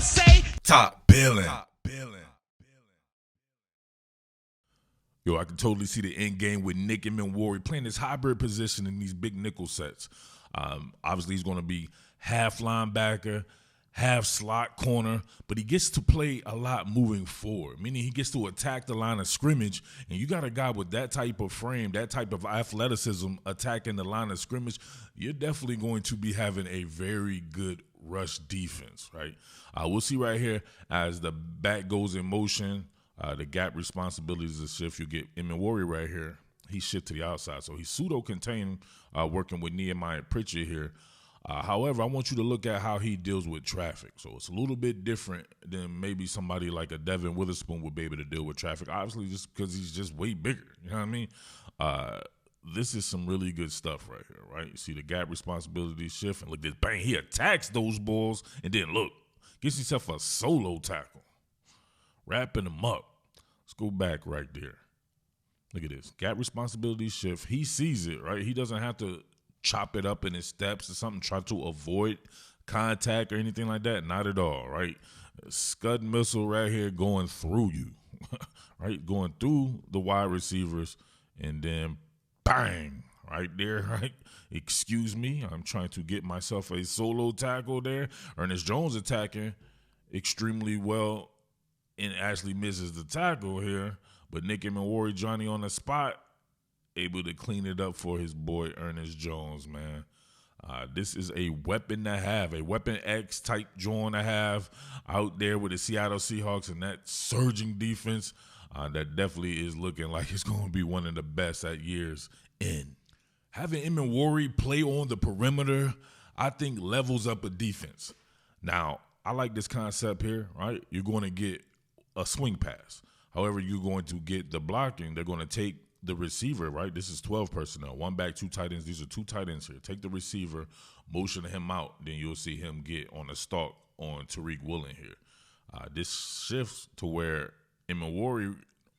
say top billing. Yo, I can totally see the end game with Nick Emmanwori playing this hybrid position in these big nickel sets. Obviously, he's going to be half linebacker, half slot corner, but he gets to play a lot moving forward, meaning he gets to attack the line of scrimmage, and you got a guy with that type of frame, that type of athleticism attacking the line of scrimmage, you're definitely going to be having a very good rush defense, right? We'll see right here as the back goes in motion, the gap responsibilities is shift. You get Emmanwori right here. He shift to the outside, so he's pseudo-contained working with Nehemiah Pritchard here. However, I want you to look at how he deals with traffic. So it's a little bit different than maybe somebody like a Devin Witherspoon would be able to deal with traffic, obviously just because he's just way bigger. You know what I mean? This is some really good stuff right here, right? You see the gap responsibility shift, and look at this, bang, he attacks those balls, and then look, gets himself a solo tackle, wrapping him up. Let's go back right there. Look at this, gap responsibility shift. He sees it, right? He doesn't have to chop it up in his steps or something, try to avoid contact or anything like that. Not at all, right? Scud missile right here going through you, right? Going through the wide receivers, and then bang, right there, right? Excuse me, I'm trying to get myself a solo tackle there. Ernest Jones attacking extremely well and actually misses the tackle here, but Nick Emmanwori, Johnny on the spot, able to clean it up for his boy Ernest Jones, man. This is a weapon to have, a Weapon X type joint to have out there with the Seattle Seahawks and that surging defense that definitely is looking like it's going to be one of the best at year's end. Having Emmanwori play on the perimeter, I think levels up a defense. Now, I like this concept here, right? You're going to get a swing pass. However, you're going to get the blocking. They're going to take the receiver, right? This is 12 personnel, one back, two tight ends. These are two tight ends here. Take the receiver, motion him out, then you'll see him get on a stalk on Tariq Woolen here. This shifts to where Emmanwori,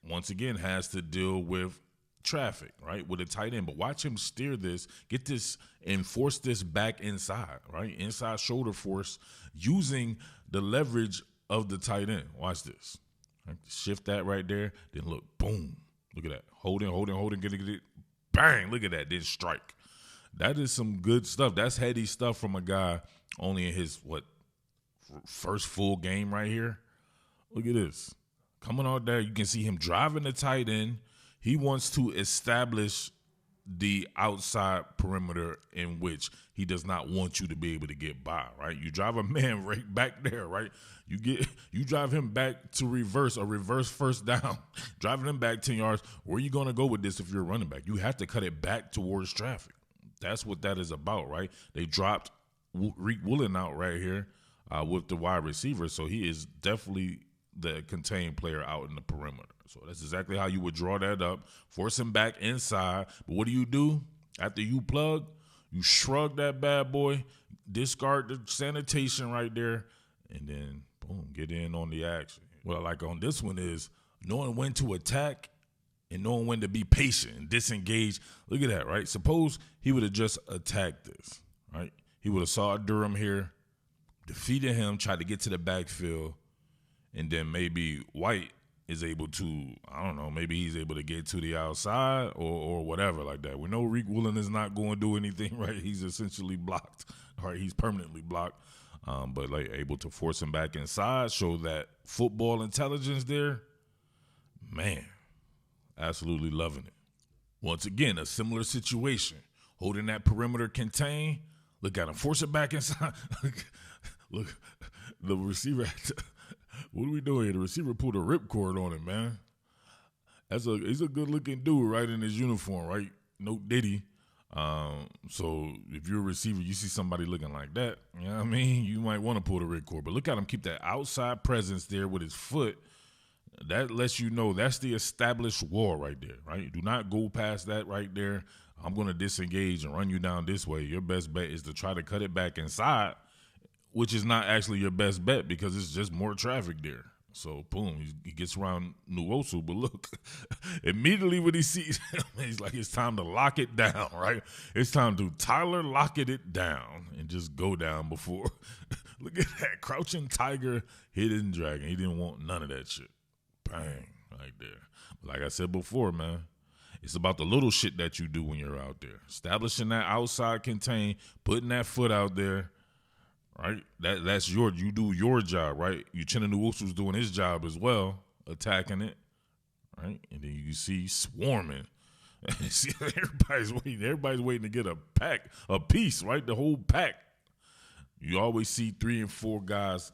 once again, has to deal with traffic, right, with a tight end. But watch him steer this, get this, and force this back inside, right? Inside shoulder force using the leverage of the tight end. Watch this. Right? Shift that right there, then look, boom. Look at that. Hold in, get it. Bang, look at that, then strike. That is some good stuff. That's heady stuff from a guy only in his, first full game right here. Look at this. Coming out there, you can see him driving the tight end. He wants to establish the outside perimeter in which he does not want you to be able to get by, right? You drive a man right back there, right? You drive him back to reverse first down, driving him back 10 yards. Where are you going to go with this if you're a running back? You have to cut it back towards traffic. That's what that is about, right? They dropped Reek Woolen out right here with the wide receiver, so he is definitely the contained player out in the perimeter. So that's exactly how you would draw that up, force him back inside. But what do? After you plug, you shrug that bad boy, discard the sanitation right there, and then, boom, get in on the action. What I like on this one is knowing when to attack and knowing when to be patient and disengage. Look at that, right? Suppose he would have just attacked this, right? He would have saw Durham here, defeated him, tried to get to the backfield, and then maybe White is able to, I don't know, maybe he's able to get to the outside or whatever like that. We know Reek Woolen is not going to do anything, right? He's essentially blocked, right? He's permanently blocked, but like able to force him back inside, show that football intelligence there. Man, absolutely loving it. Once again, a similar situation, holding that perimeter contained. Look at him, force it back inside. Look, the receiver what are we doing here? The receiver pulled a ripcord on him, man. He's a good-looking dude, right, in his uniform, right? No Diddy. So if you're a receiver, you see somebody looking like that, you know what I mean? You might want to pull the ripcord. But look at him keep that outside presence there with his foot. That lets you know that's the established wall right there, right? Do not go past that right there. I'm going to disengage and run you down this way. Your best bet is to try to cut it back inside, which is not actually your best bet because it's just more traffic there. So, boom, he gets around Nuosu. But look, immediately when he sees him, he's like, it's time to lock it down, right? It's time to Tyler lock it down and just go down before Look at that. Crouching tiger, hidden dragon. He didn't want none of that shit. Bang. Right there. But like I said before, man, it's about the little shit that you do when you're out there. Establishing that outside contain, putting that foot out there, right? That's you do your job, right? Uchenna Nwosu's doing his job as well, attacking it, right? And then you see swarming. See, everybody's waiting to get a piece, right? The whole pack. You always see 3 and 4 guys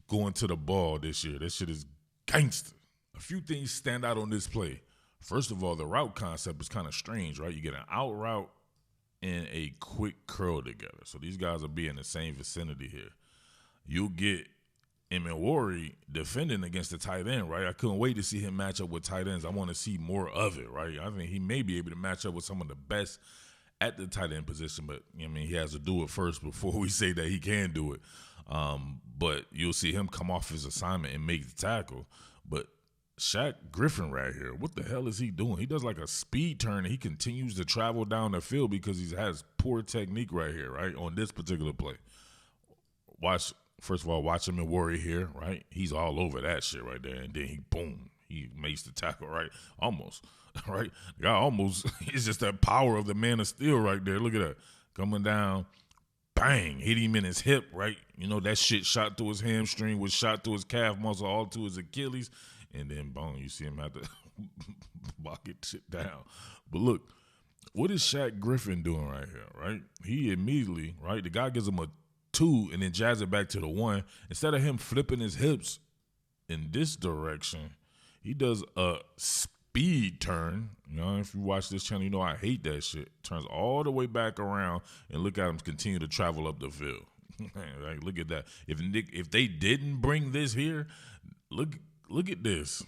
going to the ball this year. That shit is gangster. A few things stand out on this play. First of all, the route concept is kind of strange, right? You get an out route and a quick curl together. So these guys will be in the same vicinity here. You'll get Emmanwori defending against the tight end, right? I couldn't wait to see him match up with tight ends. I want to see more of it, right? I think he may be able to match up with some of the best at the tight end position, but I mean, he has to do it first before we say that he can do it. But you'll see him come off his assignment and make the tackle. But Shaq Griffin right here, what the hell is he doing? He does like a speed turn and he continues to travel down the field because he has poor technique right here, right, on this particular play. First of all, watch Emmanwori here, right? He's all over that shit right there. And then he makes the tackle, right? Almost, right? The guy almost, it's just that power of the man of steel right there. Look at that. Coming down, bang, hit him in his hip, right? You know, that shit shot through his hamstring, was shot through his calf muscle, all to his Achilles. And then, boom, you see him have to lock it shit down. But look, what is Shaq Griffin doing right here, right? He immediately, right, the guy gives him a 2 and then jabs it back to the 1. Instead of him flipping his hips in this direction, he does a speed turn. You know, if you watch this channel, you know I hate that shit. Turns all the way back around and look at him continue to travel up the field. Like, look at that. If they didn't bring this here, look at this,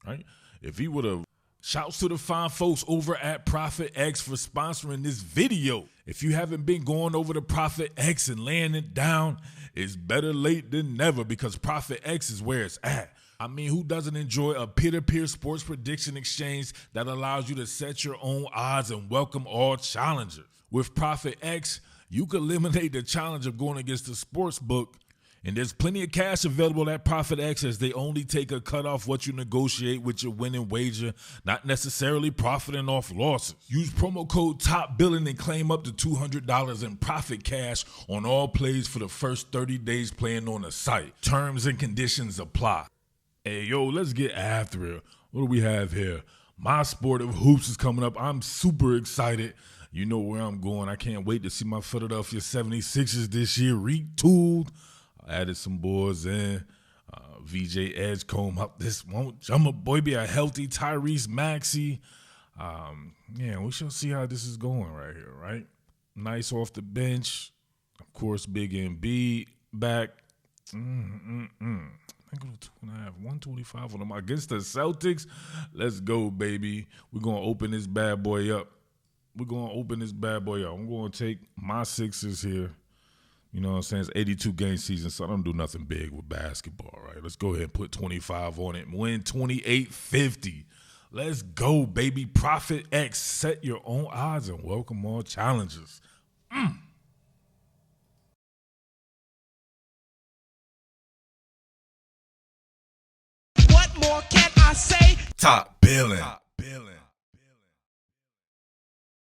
right? If he would have, shouts to the fine folks over at ProfitX for sponsoring this video. If you haven't been going over to ProfitX and laying it down, it's better late than never because ProfitX is where it's at. I mean, who doesn't enjoy a peer-to-peer sports prediction exchange that allows you to set your own odds and welcome all challengers? With ProfitX, you can eliminate the challenge of going against the sports book. And there's plenty of cash available at ProfitX as they only take a cut off what you negotiate with your winning wager, not necessarily profiting off losses. Use promo code TOPBILLIN and claim up to $200 in profit cash on all plays for the first 30 days playing on the site. Terms and conditions apply. Hey, yo, let's get after it. What do we have here? My sport of hoops is coming up. I'm super excited. You know where I'm going. I can't wait to see my Philadelphia 76ers this year retooled. Added some boys in. VJ Edgecombe up this won't jump up, boy, be a healthy Tyrese Maxey. Yeah, we shall see how this is going right here, right? Nice off the bench. Of course, Big MB back. I think 2.5, 125 on them against the Celtics. Let's go, baby. We're going to open this bad boy up. I'm going to take my Sixers here. You know what I'm saying? It's 82 game season, so I don't do nothing big with basketball, right? Let's go ahead and put 25 on it. Win 28-50. Let's go, baby. ProfitX. Set your own odds and welcome all challenges. What more can I say? Top Billin.